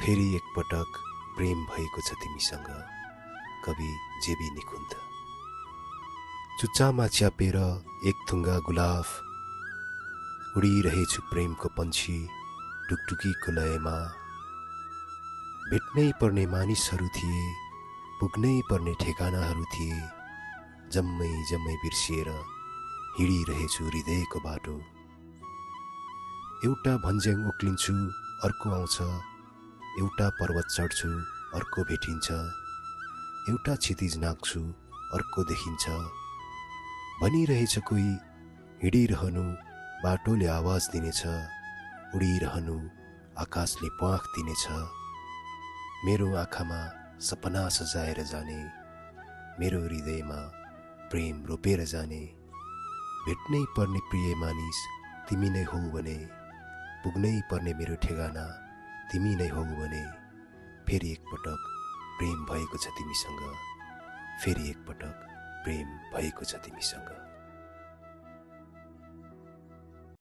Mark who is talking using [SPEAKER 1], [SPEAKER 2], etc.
[SPEAKER 1] फेरि एकपटक प्रेम भएको छ तिमीसँग। कवि जेबी निकुन्त। चुच्चामा च्यापेर एक थुङ्गा गुलाफ, उडिरहेछु प्रेमको पन्छी टुकटुकीको लयमा। भेट्नै पर्ने मानिसहरू थिए, पुग्नै पर्ने ठेगानाहरू थिए, जम्मै जम्मै बिर्सिएर हिँडिरहेछु हृदयको बाटो। एउटा भन्ज्याङ उक्लिन्छु अर्को आउँछ, एउटा पर्वत चढ्छु अर्को भेटिन्छ, एउटा क्षितिज नाग्छु अर्को देखिन्छ। भनिरहेछ कोही हिँडिरहनु बाटोले आवाज दिनेछ, उडिरहनु आकाशले प्वाख दिनेछ। मेरो आँखामा सपना सजाएर जाने, मेरो हृदयमा प्रेम रोपेर जाने। भेट्नै पर्ने प्रिय मानिस तिमी नै हौ भने, पुग्नै पर्ने मेरो ठेगाना तिमी नै हौ भने, फेरि एकपटक प्रेम भएको छ तिमीसँग, फेरि एकपटक प्रेम भएको छ तिमीसँग।